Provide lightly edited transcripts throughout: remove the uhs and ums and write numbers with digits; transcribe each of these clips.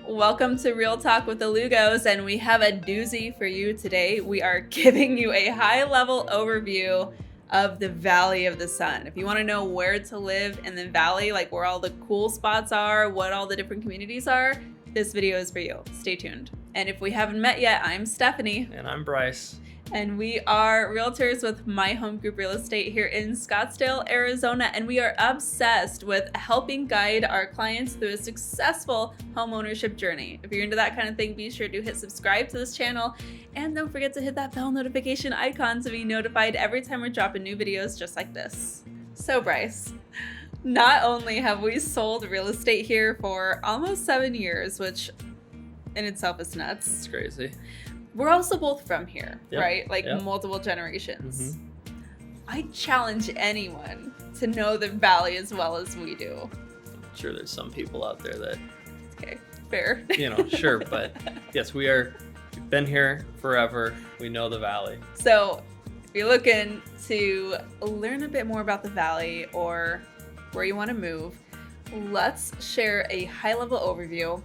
Welcome to Real Talk with the Lugos, and we have a doozy for you today. We are giving you a high-level overview of the Valley of the Sun. If you want to know where to live in the valley, like where all the cool spots are, what all the different communities are, this video is for you. Stay tuned. And if we haven't met yet, I'm Stephanie. And I'm Bryce. And we are realtors with My Home Group Real Estate here in Scottsdale, Arizona. And we are obsessed with helping guide our clients through a successful homeownership journey. If you're into that kind of thing, be sure to hit subscribe to this channel. And don't forget to hit that bell notification icon to be notified every time we're dropping new videos just like this. So Bryce, not only have we sold real estate here for almost 7 years, which in itself is nuts. It's crazy. We're also both from here, Yep. right? Like Yep. multiple generations. Mm-hmm. I challenge anyone to know the valley as well as we do. I'm sure there's some people out there that, Okay, fair. Sure. But yes, we've been here forever. We know the valley. So if you're looking to learn a bit more about the valley or where you want to move, let's share a high-level overview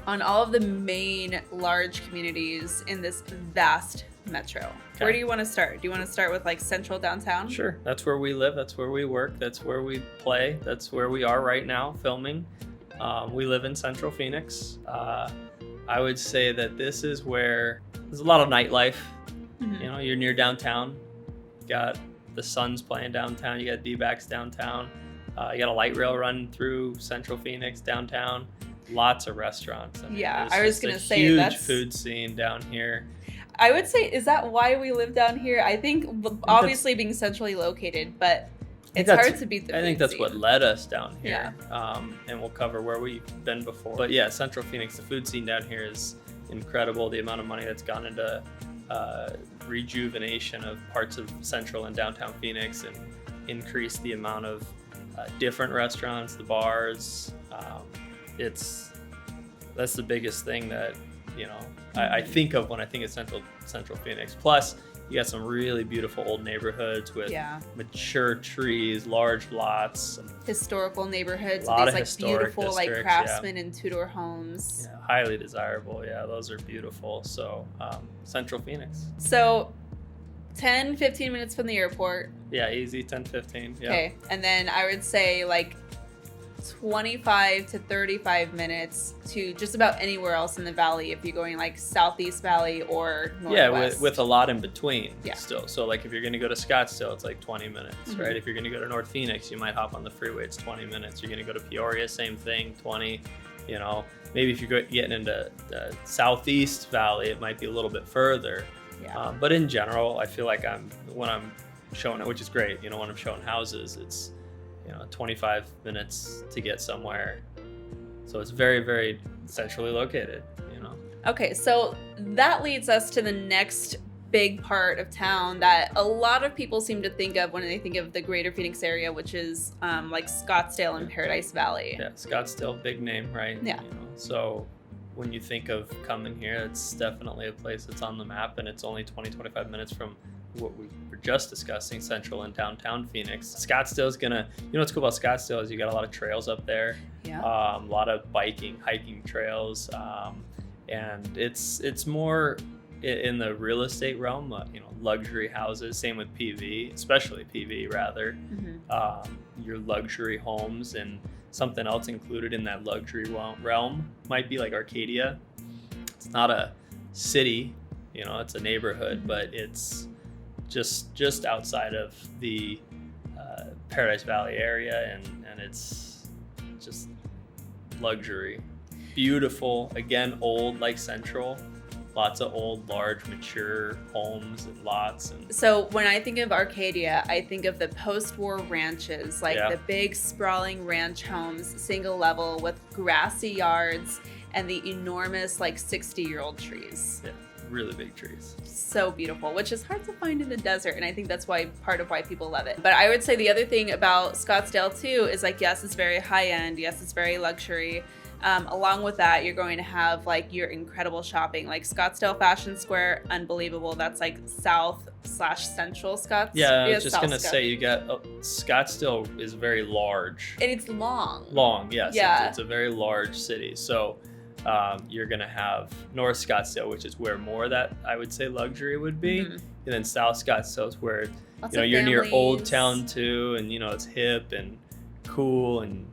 on all of the main large communities in this vast metro. Okay. Where do you want to start? Do you want to start with like central downtown? Sure. That's where we live. That's where we work. That's where we play. That's where we are right now filming. We live in Central Phoenix. I would say that this is where there's a lot of nightlife. Mm-hmm. You're near downtown. You got the Suns playing downtown. You got D-backs downtown. You got a light rail run through Central Phoenix downtown. Lots of restaurants. Yeah, I was gonna say huge that's food scene down here. I would say, is that why we live down here? I think obviously being centrally located, but it's hard to beat the food I think that's scene. what led us down here. Yeah. And we'll cover where we've been before. But yeah, Central Phoenix, the food scene down here is incredible. The amount of money that's gone into rejuvenation of parts of Central and downtown Phoenix and increased the amount of different restaurants, the bars. That's the biggest thing that I think of when I think of Central Phoenix. Plus, you got some really beautiful old neighborhoods with mature trees, large lots, historical neighborhoods, lot with of these like beautiful historic like craftsman and Tudor homes. Yeah, highly desirable. Yeah, those are beautiful. So Central Phoenix. So 10-15 minutes from the airport. Yeah, easy 10-15. Yeah. Okay, and then I would say like 25 to 35 minutes to just about anywhere else in the valley if you're going like Southeast Valley or Northwest. Yeah, with a lot in between Yeah. still. So like if you're going to go to Scottsdale, it's like 20 minutes, Mhm. right? If you're going to go to North Phoenix, you might hop on the freeway, it's 20 minutes. You're going to go to Peoria, same thing, 20, Maybe if you're getting into the Southeast Valley, it might be a little bit further. Yeah. But in general, I feel like when I'm showing it, which is great, when I'm showing houses, it's 25 minutes to get somewhere. So it's very, very centrally located, Okay, so that leads us to the next big part of town that a lot of people seem to think of when they think of the greater Phoenix area, which is like Scottsdale and Paradise Valley. Yeah, Scottsdale, big name, right? Yeah. So when you think of coming here, it's definitely a place that's on the map, and it's only 20-25 minutes from what we were just discussing, Central and downtown Phoenix. Scottsdale's what's cool about Scottsdale is you got a lot of trails up there. Yeah. A lot of biking, hiking trails, and it's more in the real estate realm. Luxury houses. Same with PV, especially PV rather. Mm-hmm. Your luxury homes, and something else included in that luxury realm might be like Arcadia. It's not a city, it's a neighborhood, but it's just outside of the Paradise Valley area, and it's just luxury. Beautiful, again, old like Central. Lots of old, large, mature homes and lots. So when I think of Arcadia, I think of the post-war ranches, like the big sprawling ranch homes, single level with grassy yards and the enormous like 60-year-old trees. Yeah, really big trees. So beautiful, which is hard to find in the desert, and I think that's part of why people love it. But I would say the other thing about Scottsdale too is like, yes, it's very high end, yes, it's very luxury. Along with that, you're going to have like your incredible shopping, like Scottsdale Fashion Square, unbelievable. That's like south/central Scottsdale. Yeah, I was just gonna say you got Scottsdale is very large. And it's long. Long, yes. Yeah. It's a very large city. So You're gonna have North Scottsdale, which is where more of that I would say luxury would be, and then South Scottsdale is where you're near Old Town too, and it's hip and cool. And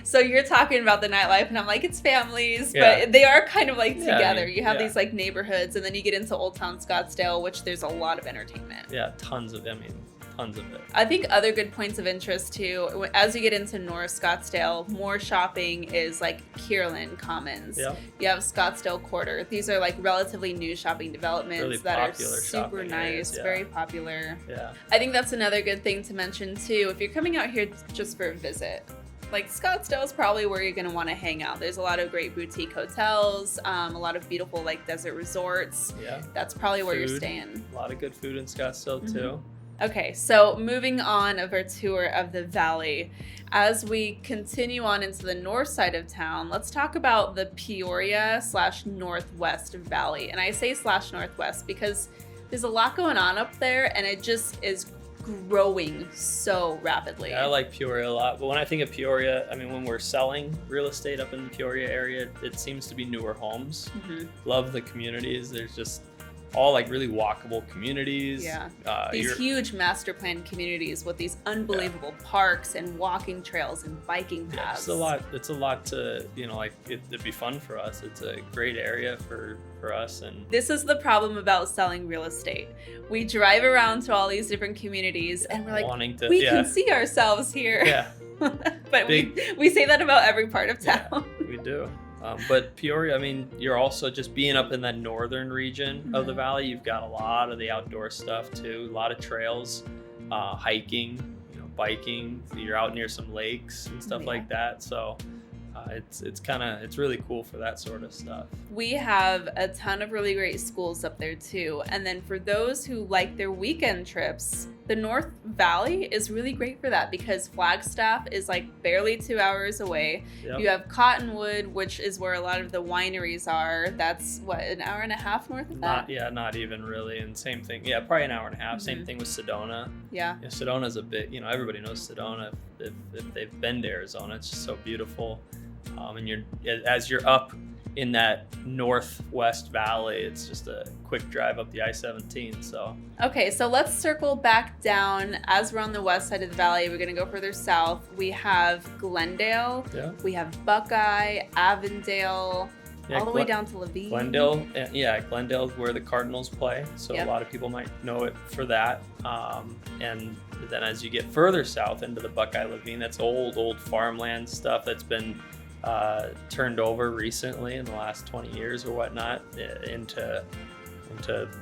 so you're talking about the nightlife, and I'm like, it's families, but they are kind of like together. You have these like neighborhoods, and then you get into Old Town Scottsdale, which there's a lot of entertainment. Yeah, tons of it. I think other good points of interest too, as you get into North Scottsdale, more shopping is like Kierland Commons. Yeah. You have Scottsdale Quarter. These are like relatively new shopping developments really that are super nice, very popular. Yeah. I think that's another good thing to mention too. If you're coming out here just for a visit, like Scottsdale is probably where you're going to want to hang out. There's a lot of great boutique hotels, a lot of beautiful like desert resorts. Yeah. That's probably where you're staying. A lot of good food in Scottsdale too. Okay, so moving on of our tour of the valley, as we continue on into the north side of town, let's talk about the Peoria / Northwest Valley. And I say / Northwest because there's a lot going on up there, and it just is growing so rapidly. Yeah, I like Peoria a lot, but when I think of Peoria, I mean, when we're selling real estate up in the Peoria area, it seems to be newer homes. Love the communities. There's just all like really walkable communities. Yeah. These huge master plan communities with these unbelievable parks and walking trails and biking paths. Yeah, it's a lot to, it'd be fun for us. It's a great area for us. And this is the problem about selling real estate. We drive around to all these different communities and we're like, we can see ourselves here. Yeah. But we say that about every part of town. Yeah, we do. But Peoria, I mean, you're also just being up in that northern region of the valley. You've got a lot of the outdoor stuff too, a lot of trails, hiking, biking. You're out near some lakes and stuff like that. So it's really cool for that sort of stuff. We have a ton of really great schools up there too. And then for those who like their weekend trips, the North Valley is really great for that because Flagstaff is like barely 2 hours away. Yep. You have Cottonwood, which is where a lot of the wineries are. That's what, an hour and a half north of that? Not even really. And same thing. Yeah, probably an hour and a half. Same thing with Sedona. Yeah. Sedona's a bit, everybody knows Sedona if they've been to Arizona. It's just so beautiful. And as you're up in that northwest valley, it's just a quick drive up the I-17. So okay, so let's circle back down. As we're on the west side of the valley, we're gonna go further south. We have Glendale, we have Buckeye, Avondale, all the way down to Levine. Glendale is where the Cardinals play, so a lot of people might know it for that. And then as you get further south into the Buckeye Levine, that's old farmland stuff that's been turned over recently in the last 20 years or whatnot into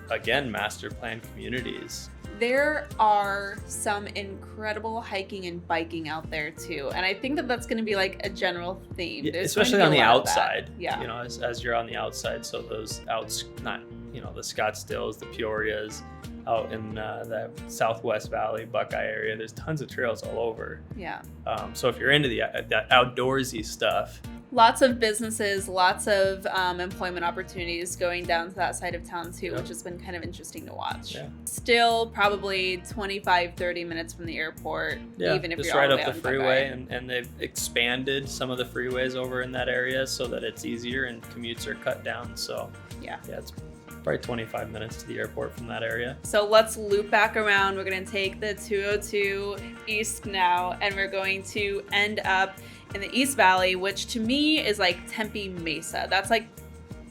again master plan communities. There are some incredible hiking and biking out there too, and I think that's going to be like a general theme. Especially on the outside. As you're on the outside, so those the Scottsdales, the Peorias, out in that Southwest Valley, Buckeye area, there's tons of trails all over. Yeah. So if you're into that outdoorsy stuff, lots of businesses, lots of employment opportunities going down to that side of town too, which has been kind of interesting to watch. Yeah. Still probably 25-30 minutes from the airport, even if you're right all the way up the freeway, and they've expanded some of the freeways over in that area so that it's easier and commutes are cut down. So it's probably 25 minutes to the airport from that area. So let's loop back around. We're going to take the 202 east now, and we're going to end up in the East Valley, which to me is like Tempe Mesa. That's like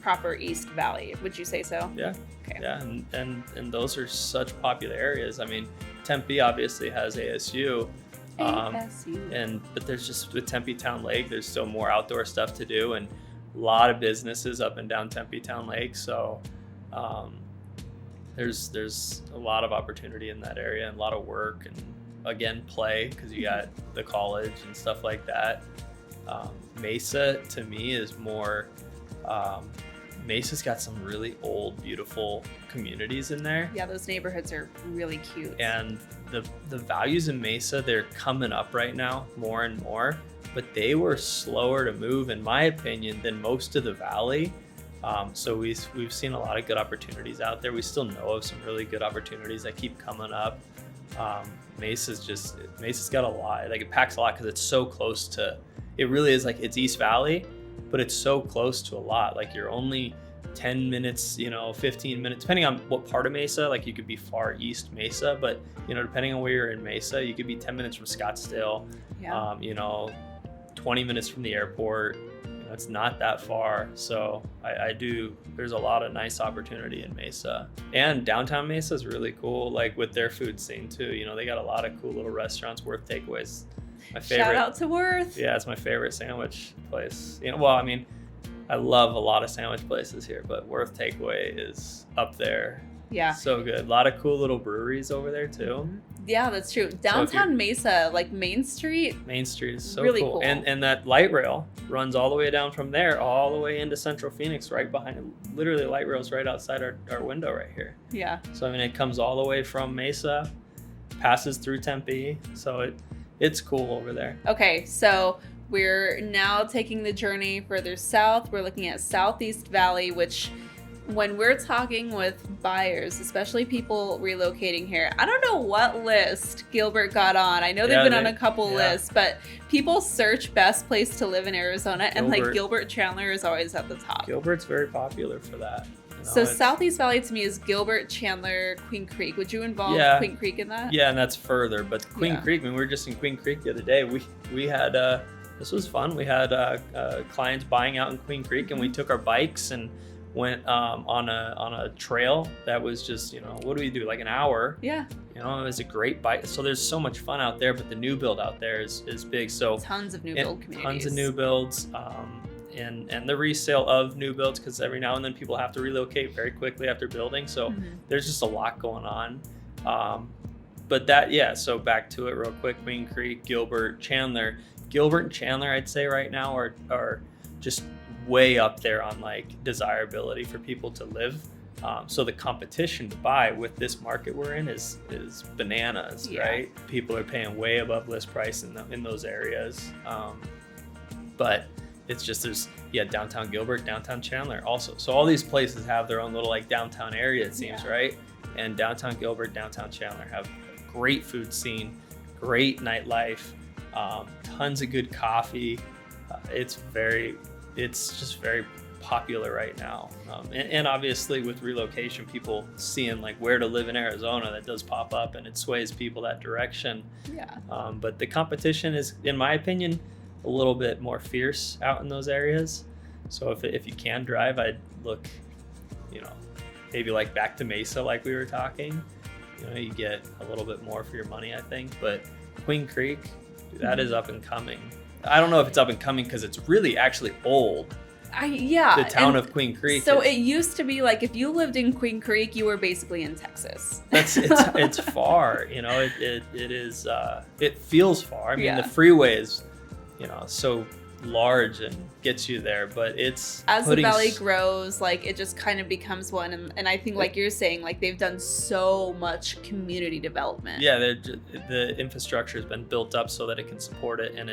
proper East Valley. Would you say so? Yeah. Okay. Yeah, and those are such popular areas. I mean, Tempe obviously has ASU. But there's just with Tempe Town Lake, there's still more outdoor stuff to do, and a lot of businesses up and down Tempe Town Lake. So there's a lot of opportunity in that area and a lot of work and again play because you got the college and stuff like that. Mesa to me is more Mesa's got some really old beautiful communities in there. Yeah, those neighborhoods are really cute. And the values in Mesa, they're coming up right now more and more, but they were slower to move in my opinion than most of the valley. So we've seen a lot of good opportunities out there. We still know of some really good opportunities that keep coming up. Mesa's got a lot. Like it packs a lot because it's so close to. It really is like it's East Valley, but it's so close to a lot. Like you're only 10 minutes, 15 minutes, depending on what part of Mesa. Like you could be far east Mesa, but depending on where you're in Mesa, you could be 10 minutes from Scottsdale, 20 minutes from the airport. It's not that far. So there's a lot of nice opportunity in Mesa, and downtown Mesa is really cool, like with their food scene too. They got a lot of cool little restaurants. Worth Takeaways, my favorite. Shout out to Worth. Yeah, it's my favorite sandwich place. Well, I mean, I love a lot of sandwich places here, but Worth Takeaway is up there. Yeah. So good. A lot of cool little breweries over there too. Yeah, that's true. Downtown Mesa, like Main Street. Main Street is so really cool. And that light rail runs all the way down from there, all the way into Central Phoenix, right behind it. Literally, light rail's right outside our window right here. Yeah. So, I mean, it comes all the way from Mesa, passes through Tempe. So it's cool over there. Okay, so we're now taking the journey further south. We're looking at Southeast Valley, which when we're talking with buyers, especially people relocating here, I don't know what list Gilbert got on. I know they've been on a couple lists, but people search best place to live in Arizona, and like Gilbert Chandler is always at the top. Gilbert's very popular for that. So Southeast Valley to me is Gilbert, Chandler, Queen Creek. Would you involve Queen Creek in that? Yeah, and that's further. But Queen Creek, I mean, we were just in Queen Creek the other day. We had this was fun. We had clients buying out in Queen Creek, and we took our bikes and went on a trail that was just, what do we do, like an hour? Yeah. It was a great bike. So there's so much fun out there, but the new build out there is big. So tons of new build communities. Tons of new builds, and the resale of new builds, because every now and then people have to relocate very quickly after building. So there's just a lot going on. But so back to it real quick. Queen Creek, Gilbert, Chandler. Gilbert and Chandler, I'd say right now are just way up there on like desirability for people to live. So the competition to buy with this market we're in is bananas, right? People are paying way above list price in those areas. But it's just downtown Gilbert, downtown Chandler also. So all these places have their own little like downtown area, it seems, right? And downtown Gilbert, downtown Chandler have a great food scene, great nightlife, tons of good coffee. It's just very popular right now. And obviously with relocation, people seeing like where to live in Arizona, that does pop up and it sways people that direction. Yeah. But the competition is, in my opinion, a little bit more fierce out in those areas. So if you can drive, I'd look, maybe like back to Mesa, like we were talking. You get a little bit more for your money, I think. But Queen Creek, that is up and coming. I don't know if it's up and coming because it's really actually old. The town of Queen Creek. So it used to be like if you lived in Queen Creek, you were basically in Texas. It's far. It is. It feels far. I mean, the freeway is, so large and gets you there, but it's as the valley grows, like it just kind of becomes one. And I think, like you're saying, like they've done so much community development. Yeah, the infrastructure has been built up so that it can support it, and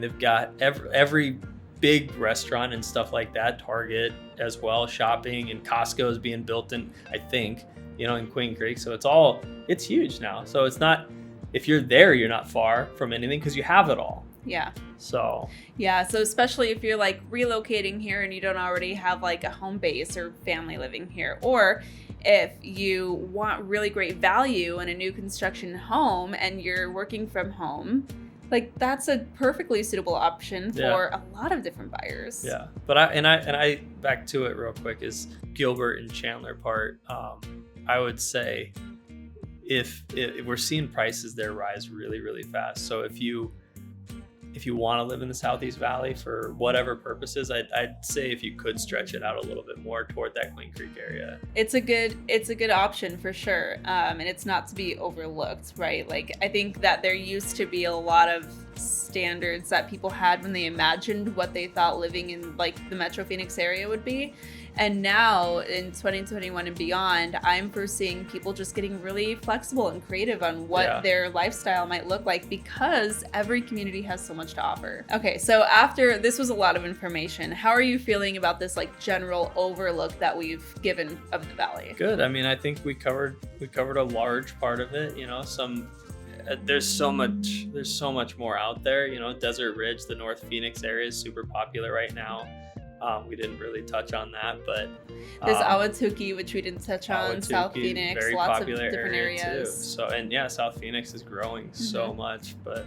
they've got every big restaurant and stuff like that, Target as well, shopping, and Costco is being built in, I think, in Queen Creek. So it's huge now. So it's not, if you're there, you're not far from anything because you have it all. Yeah. So especially if you're like relocating here and you don't already have like a home base or family living here, or if you want really great value in a new construction home and you're working from home, like that's a perfectly suitable option for a lot of different buyers. Yeah, but I back to it real quick is Gilbert and Chandler part. I would say if we're seeing prices there rise really, really fast. So if you want to live in the Southeast Valley for whatever purposes, I'd say if you could stretch it out a little bit more toward that Queen Creek area. It's a good option for sure. And it's not to be overlooked, right? Like I think that there used to be a lot of standards that people had when they imagined what they thought living in like the Metro Phoenix area would be. And now in 2021 and beyond, I'm foreseeing people just getting really flexible and creative on what their lifestyle might look like because every community has so much to offer. Okay, so after this was a lot of information, how are you feeling about this like general overlook that we've given of the valley? Good. I mean, I think we covered a large part of it. There's so much more out there. Desert Ridge, the North Phoenix area is super popular right now. We didn't really touch on that, but there's Ahwatukee, which we didn't touch on. South Phoenix, very lots of popular different area areas. too. So, and yeah, South Phoenix is growing so much. But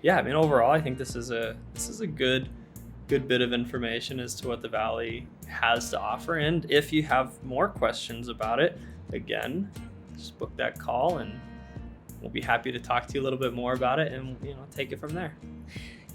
yeah, I mean, overall, I think this is a good bit of information as to what the Valley has to offer. And if you have more questions about it, again, just book that call and we'll be happy to talk to you a little bit more about it and take it from there.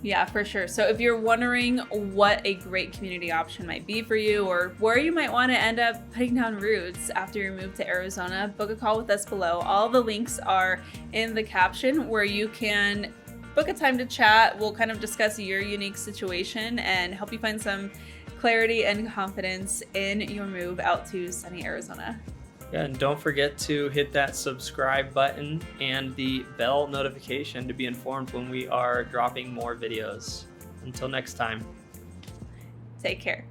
Yeah, for sure. So if you're wondering what a great community option might be for you, or where you might want to end up putting down roots after your move to Arizona, book a call with us below. All the links are in the caption where you can book a time to chat. We'll kind of discuss your unique situation and help you find some clarity and confidence in your move out to sunny Arizona. Yeah, and don't forget to hit that subscribe button and the bell notification to be informed when we are dropping more videos. Until next time. Take care.